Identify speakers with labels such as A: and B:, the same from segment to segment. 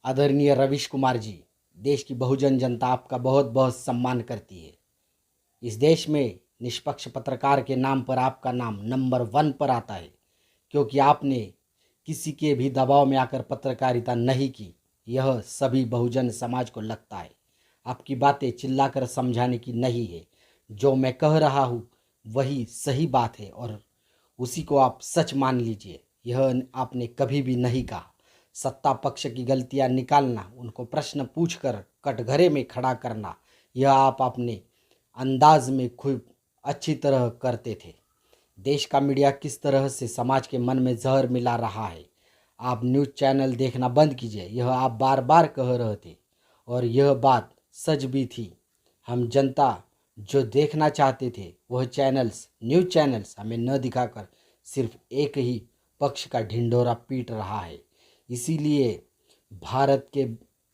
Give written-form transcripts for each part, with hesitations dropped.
A: आदरणीय रवीश कुमार जी, देश की बहुजन जनता आपका बहुत बहुत सम्मान करती है। इस देश में निष्पक्ष पत्रकार के नाम पर आपका नाम नंबर 1 पर आता है, क्योंकि आपने किसी के भी दबाव में आकर पत्रकारिता नहीं की। यह सभी बहुजन समाज को लगता है। आपकी बातें चिल्लाकर समझाने की नहीं है। जो मैं कह रहा हूँ वही सही बात है और उसी को आप सच मान लीजिए। यह आपने कभी भी नहीं कहा। सत्ता पक्ष की गलतियां निकालना, उनको प्रश्न पूछकर कटघरे में खड़ा करना, यह आप अपने अंदाज में खूब अच्छी तरह करते थे। देश का मीडिया किस तरह से समाज के मन में जहर मिला रहा है। आप न्यूज़ चैनल देखना बंद कीजिए, यह आप बार बार कह रहे थे और यह बात सच भी थी। हम जनता जो देखना चाहते थे वह चैनल्स, न्यूज़ चैनल्स हमें न दिखाकर सिर्फ एक ही पक्ष का ढिंढोरा पीट रहा है। इसीलिए भारत के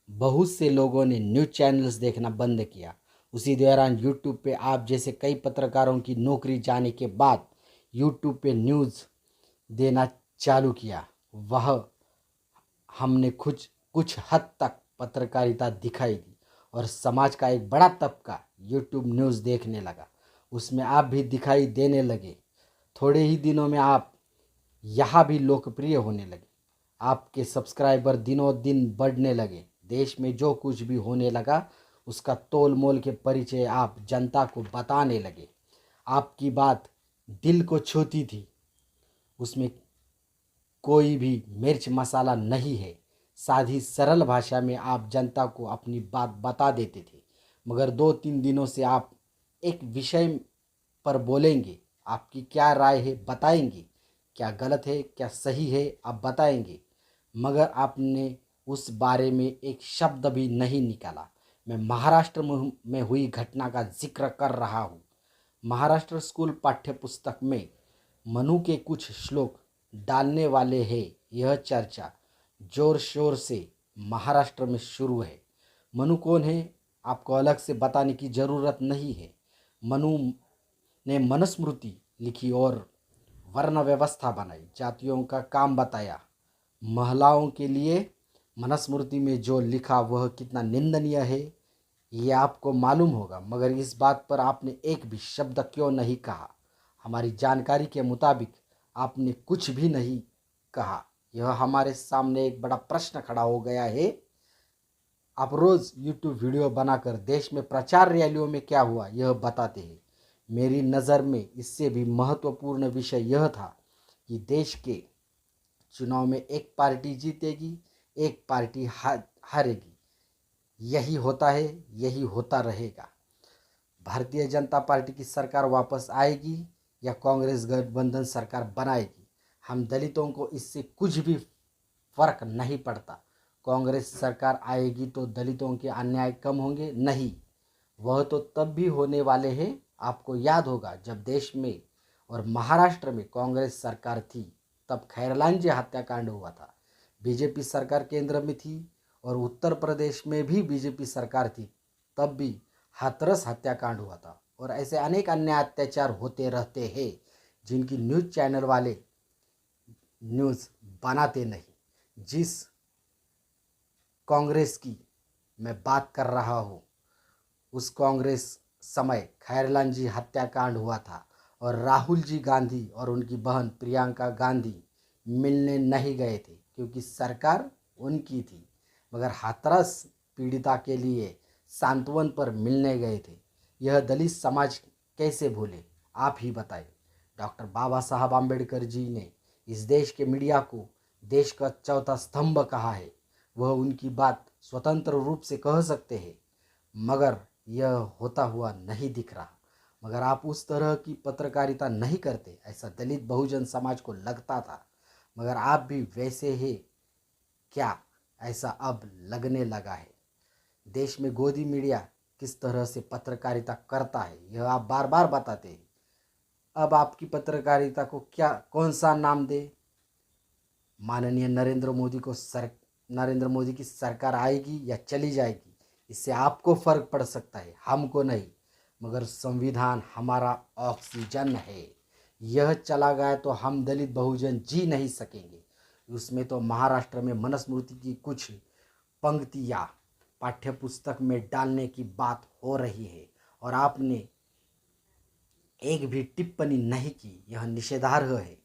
A: बहुत से लोगों ने न्यूज़ चैनल्स देखना बंद किया। उसी दौरान यूट्यूब पे आप जैसे कई पत्रकारों की नौकरी जाने के बाद यूट्यूब पे न्यूज़ देना चालू किया। वह हमने कुछ कुछ हद तक पत्रकारिता दिखाई दी और समाज का एक बड़ा तबका यूट्यूब न्यूज़ देखने लगा। उसमें आप भी दिखाई देने लगे। थोड़े ही दिनों में आप यहाँ भी लोकप्रिय होने लगे। आपके सब्सक्राइबर दिनों दिन बढ़ने लगे। देश में जो कुछ भी होने लगा उसका तोल मोल के परिचय आप जनता को बताने लगे। आपकी बात दिल को छूती थी। उसमें कोई भी मिर्च मसाला नहीं है। सादी सरल भाषा में आप जनता को अपनी बात बता देते थे। मगर 2-3 दिनों से आप एक विषय पर बोलेंगे, आपकी क्या राय है बताएंगे, क्या गलत है क्या सही है आप बताएंगे, मगर आपने उस बारे में एक शब्द भी नहीं निकाला। मैं महाराष्ट्र में हुई घटना का जिक्र कर रहा हूँ। महाराष्ट्र स्कूल पाठ्य पुस्तक में मनु के कुछ श्लोक डालने वाले हैं। यह चर्चा जोर शोर से महाराष्ट्र में शुरू है। मनु कौन है आपको अलग से बताने की ज़रूरत नहीं है। मनु ने मनुस्मृति लिखी और वर्ण व्यवस्था बनाई, जातियों का काम बताया। महिलाओं के लिए मनुस्मृति में जो लिखा वह कितना निंदनीय है ये आपको मालूम होगा, मगर इस बात पर आपने एक भी शब्द क्यों नहीं कहा। हमारी जानकारी के मुताबिक आपने कुछ भी नहीं कहा। यह हमारे सामने एक बड़ा प्रश्न खड़ा हो गया है। आप रोज़ यूट्यूब वीडियो बनाकर देश में प्रचार रैलियों में क्या हुआ यह बताते हैं। मेरी नज़र में इससे भी महत्वपूर्ण विषय यह था कि देश के चुनाव में एक पार्टी जीतेगी, एक पार्टी हारेगी। यही होता है, यही होता रहेगा। भारतीय जनता पार्टी की सरकार वापस आएगी या कांग्रेस गठबंधन सरकार बनाएगी, हम दलितों को इससे कुछ भी फर्क नहीं पड़ता। कांग्रेस सरकार आएगी तो दलितों के अन्याय कम होंगे? नहीं, वह तो तब भी होने वाले हैं। आपको याद होगा जब देश में और महाराष्ट्र में कांग्रेस सरकार थी तब खैरलांजी हत्याकांड हुआ था। बीजेपी सरकार केंद्र में थी और उत्तर प्रदेश में भी बीजेपी सरकार थी, तब भी हाथरस हत्याकांड हुआ था। और ऐसे अनेक अन्य अत्याचार होते रहते हैं जिनकी न्यूज़ चैनल वाले न्यूज़ बनाते नहीं। जिस कांग्रेस की मैं बात कर रहा हूँ उस कांग्रेस समय खैरलांजी हत्याकांड हुआ था और राहुल जी गांधी और उनकी बहन प्रियंका गांधी मिलने नहीं गए थे क्योंकि सरकार उनकी थी, मगर हाथरस पीड़िता के लिए सांत्वन पर मिलने गए थे। यह दलित समाज कैसे भूले, आप ही बताएं। डॉक्टर बाबा साहब आम्बेडकर जी ने इस देश के मीडिया को देश का चौथा स्तंभ कहा है। वह उनकी बात स्वतंत्र रूप से कह सकते हैं, मगर यह होता हुआ नहीं दिख रहा। मगर आप उस तरह की पत्रकारिता नहीं करते, ऐसा दलित बहुजन समाज को लगता था। मगर आप भी वैसे ही क्या, ऐसा अब लगने लगा है। देश में गोदी मीडिया किस तरह से पत्रकारिता करता है यह आप बार बार बताते हैं। अब आपकी पत्रकारिता को क्या, कौन सा नाम दे? माननीय नरेंद्र मोदी की सरकार आएगी या चली जाएगी, इससे आपको फर्क पड़ सकता है, हमको नहीं। मगर संविधान हमारा ऑक्सीजन है। यह चला गया तो हम दलित बहुजन जी नहीं सकेंगे। उसमें तो महाराष्ट्र में मनुस्मृति की कुछ पंक्तियाँ पाठ्य पुस्तक में डालने की बात हो रही है और आपने एक भी टिप्पणी नहीं की, यह निषेधार्ह है।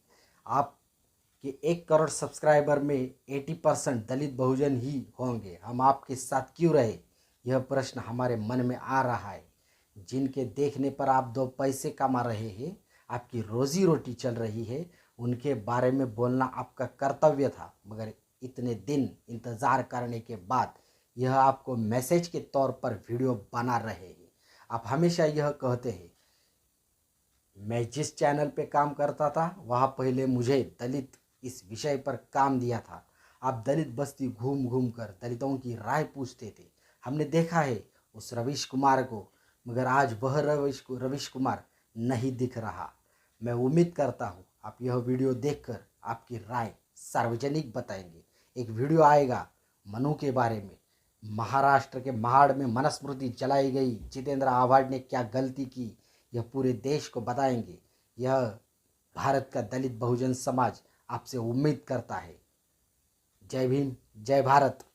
A: आपके 1 करोड़ सब्सक्राइबर में 80% दलित बहुजन ही होंगे, हम आपके साथ क्यों रहे, यह प्रश्न हमारे मन में आ रहा है। जिनके देखने पर आप 2 पैसे कमा रहे हैं, आपकी रोजी रोटी चल रही है, उनके बारे में बोलना आपका कर्तव्य था, मगर इतने दिन इंतज़ार करने के बाद यह आपको मैसेज के तौर पर वीडियो बना रहे हैं। आप हमेशा यह कहते हैं, मैं जिस चैनल पे काम करता था वहाँ पहले मुझे दलित इस विषय पर काम दिया था। आप दलित बस्ती घूम घूम कर दलितों की राय पूछते थे, हमने देखा है उस रवीश कुमार को, मगर आज वह रवीश कुमार नहीं दिख रहा। मैं उम्मीद करता हूँ आप यह वीडियो देखकर आपकी राय सार्वजनिक बताएंगे। एक वीडियो आएगा मनु के बारे में, महाराष्ट्र के महाड़ में मनुस्मृति जलाई गई, जितेंद्र आव्हाड ने क्या गलती की, यह पूरे देश को बताएंगे। यह भारत का दलित बहुजन समाज आपसे उम्मीद करता है। जय भीम, जय भारत।